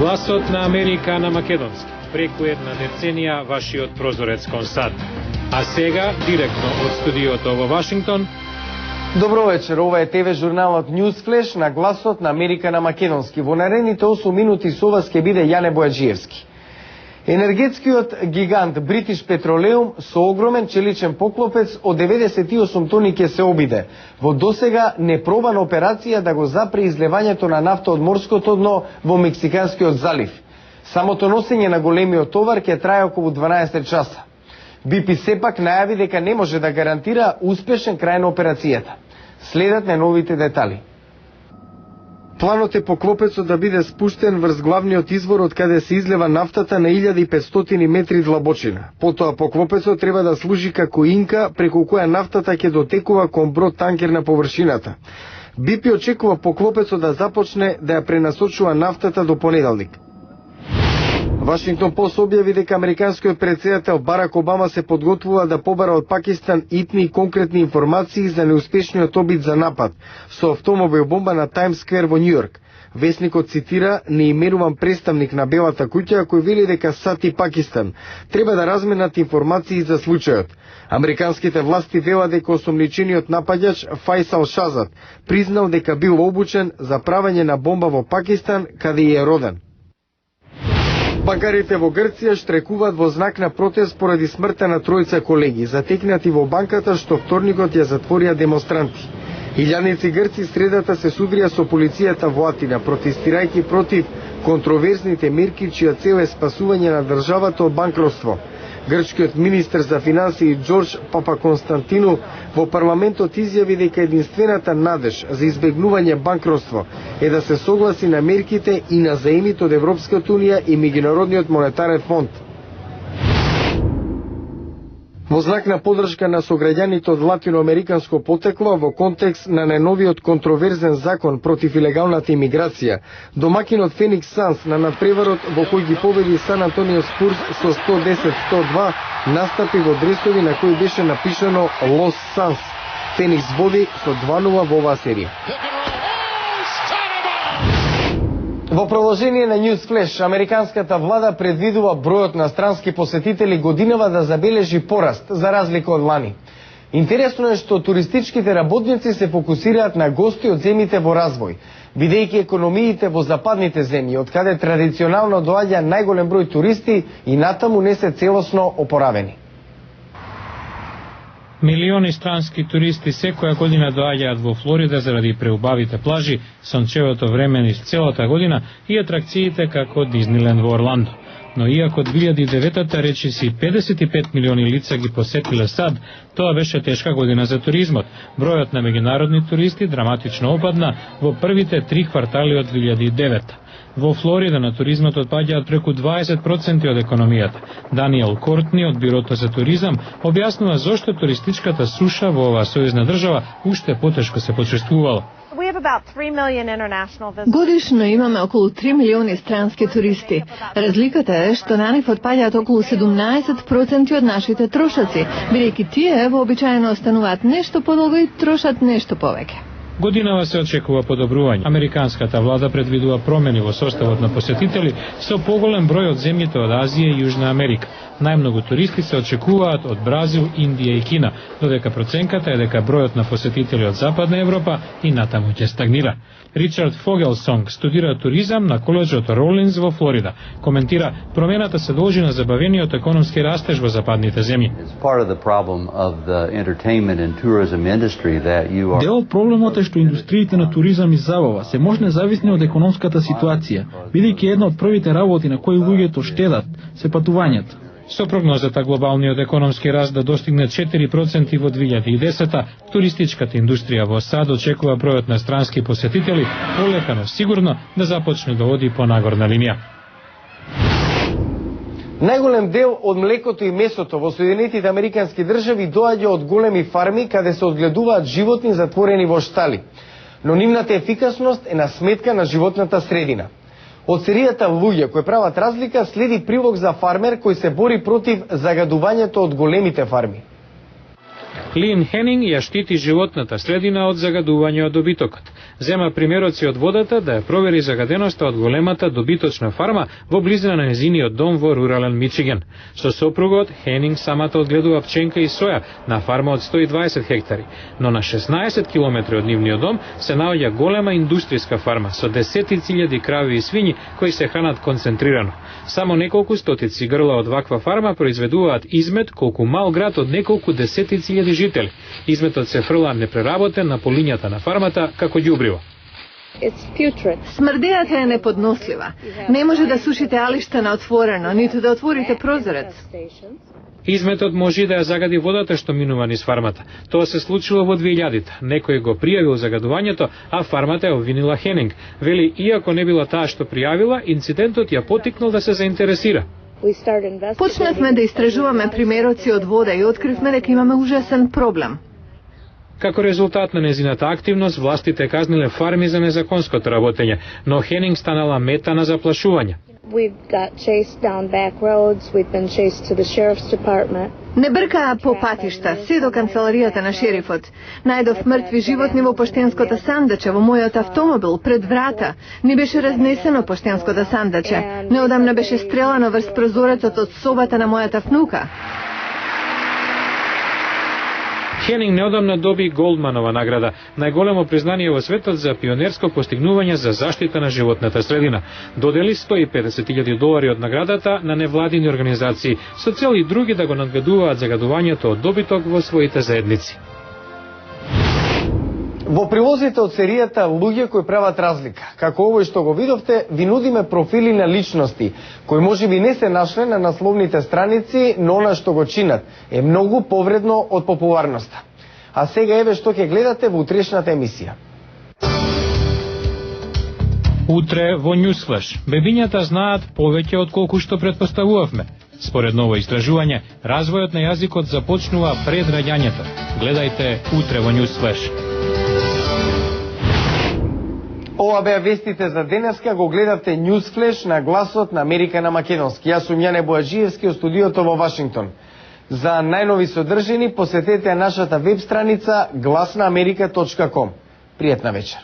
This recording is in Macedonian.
Гласот на Америка на македонски. Преку една деценија вашиот прозорец кон САД. А сега, директно од студиото во Вашингтон. Добро вечер, ова е ТВ журналот Newsflash на Гласот на Америка на македонски. Во наредните 8 минути со вас ќе биде Јане Бојаджиевски. Енергетскиот гигант British Petroleum со огромен челичен поклопец од 98 тони ќе се обиде во досега непробана операција да го запре излевањето на нафта од морското дно во Мексиканскиот залив. Самото носење на големиот товар ќе трае околу 12 часа. BP сепак најави дека не може да гарантира успешен крај на операцијата. Следат најновите детали. Планот е поклопецот да биде спуштен врз главниот извор од каде се излева нафтата на 1500 метри длабочина. Потоа поклопецот треба да служи како инка преку која нафтата ќе дотекува кон брод танкер на површината. BP очекува поклопецот да започне да ја пренасочува нафтата до понеделник. Вашингтон Пост објави дека американскиот претседател Барак Обама се подготвува да побара од Пакистан итни и конкретни информации за неуспешниот обид за напад со автомобил бомба на Таймс Сквер во Њујорк. Весникот цитира неименуван представник на Белата куќа кој вели дека САД и Пакистан треба да разменат информации за случајот. Американските власти велат дека осомничениот нападач Фајсал Шазат признал дека бил обучен за правење на бомба во Пакистан каде е роден. Банкарите во Грција штрекуваат во знак на протест поради смртта на тројца колеги, затекнати во банката што вторникот ја затворија демонстранти. Илјадници грци средата се судрија со полицијата во Атина, протестирајќи против контроверзните мерки чија цел е спасување на државата од банкротство. Грчкиот министер за финансии Џорџ Папаконстантину во парламентот изјави дека единствената надеж за избегнување банкротство е да се согласи на мерките и на заемите од Европската унија и Меѓународниот монетарен фонд. Во знак на поддршка на сограѓаните од латиноамериканско потекло во контекст на најновиот контроверзен закон против илегалната имиграција, домакинот Феникс Санс на надпреварот во кој ги победи Сан Антонио Спурс со 110-102 настапи во дресови на кои беше напишано Лос Санс. Феникс води со 2-0 во оваа серија. Во продолжение на Newsflash, американската влада предвидува бројот на странски посетители годинава да забележи пораст, за разлика од лани. Интересно е што туристичките работници се фокусираат на гости од земјите во развој, бидејќи економиите во западните земји, од каде традиционално доаѓа најголем број туристи и натаму не се целосно опоравени. Милиони странски туристи секоја година доаѓаат во Флорида заради преубавите плажи, сончевото време низ целата година и атракциите како Дизниленд во Орландо. Но иако 2009-та речиси 55 милиони лица ги посетиле САД, тоа беше тешка година за туризмот. Бројот на меѓународни туристи драматично опадна во првите 3 квартали од 2009-та. Во Флорида на туризмот отпаѓаат преку 20% од економијата. Даниел Кортни од Бирото за туризам објаснува зошто туристичката суша во оваа сојузна држава уште потешко се почувствувала. Годишно имаме околу 3 милиони странски туристи. Разликата е што на нив отпаѓаат околу 17% од нашите трошаци, бидејќи тие вообичаено остануваат нешто подолго и трошат нешто повеќе. Годинава се очекува подобрување. Американската влада предвидува промени во составот на посетители со поголем број од земјите од Азија и Јужна Америка. Најмногу туристи се очекуваат од Бразил, Индија и Кина, додека проценката е дека бројот на посетители од Западна Европа и натаму ќе стагнира. Ричард Фогелсонг студира туризам на коледжот Роулинс во Флорида. Коментира, промената се должи на забавениот економски растеж во западните земји. Дел од проблемот е што индустриите на туризам и забава се можне зависни од економската ситуација, бидејќи една од првите работи на кои луѓето штедат се патувањата. Со прогнозата глобалниот економски раст да достигне 4% во 2010-та, туристичката индустрија во САД очекува бројот на странски посетители полека, но сигурно да започне да оди по нагорна линија. Најголем дел од млекото и месото во Соединетите Американски држави доаѓа од големи фарми каде се одгледуваат животни затворени во штали, но нивната ефикасност е на сметка на животната средина. Од серијата луѓе кои прават разлика следи прилог за фармер кој се бори против загадувањето од големите фарми. Лин Хенинг ја штити животната средина од загадување од добитокот. Зема примероци од водата да ја провери загаденоста од големата добиточна фарма во близина на незиниот дом во рурален Мичиген. Со сопругот Хенинг самата одгледува пченка и соја на фарма од 120 хектари, но на 16 километри од нивниот дом се наоѓа голема индустријска фарма со десетици илјади крави и свињи кои се хранат концентрирано. Само неколку стотици грла од ваква фарма произведуваат измет колку мал град од неколку десетици илјади жители. Изметот се фрла непреработен на полињата на фармата како ѓубриво. Смрдејата е неподнослива. Не може да сушите алишта на отворено, ниту да отворите прозорец. Изметот може да ја загади водата што минува низ фармата. Тоа се случило во 2000-та. Некој го пријавил загадувањето, а фармата ја обвинила Хенинг. Вели, иако не била таа што пријавила, инцидентот ја потикнал да се заинтересира. Почнавме да истражуваме примероци од вода и откривме дека имаме ужасен проблем. Како резултат на незината активност, властите казниле фарми за незаконското работење, но Хенинг станала мета на заплашување. Не бркаа по патишта, се до канцеларијата на шерифот. Најдов мртви животни во поштенското сандаче, во мојот автомобил, пред врата. Ни беше разнесено поштенското сандаче. Неодамна беше стрелано врз прозорецот од собата на мојата внука. Хенинг неодамна доби Голдманова награда, најголемо признание во светот за пионерско постигнување за заштита на животната средина. Додели $150,000 од наградата на невладини организации, со цел и други да го надградуваат загадувањето од добиток во своите заедници. Во прилозите од серијата Луѓе кои прават разлика, како овој што го видовте, ви нудиме профили на личности, кои можеби не се нашле на насловните страници, но она што го чинат е многу повредно од популарноста. А сега еве што ќе гледате во утрешната емисија. Утре во Newsflash. Бебињата знаат повеќе од колку што предпоставувавме. Според ново истражување, развојот на јазикот започнува пред раѓањето. Гледајте утре во Newsflash. Ова беа вестите за денеска, го гледавте Newsflash на гласот на Америка на македонски. Јас сум Јане Бојаджиевски од студиото во Вашингтон. За најнови содржини посетете нашата веб страница glasnaamerika.com. Пријатна вечер.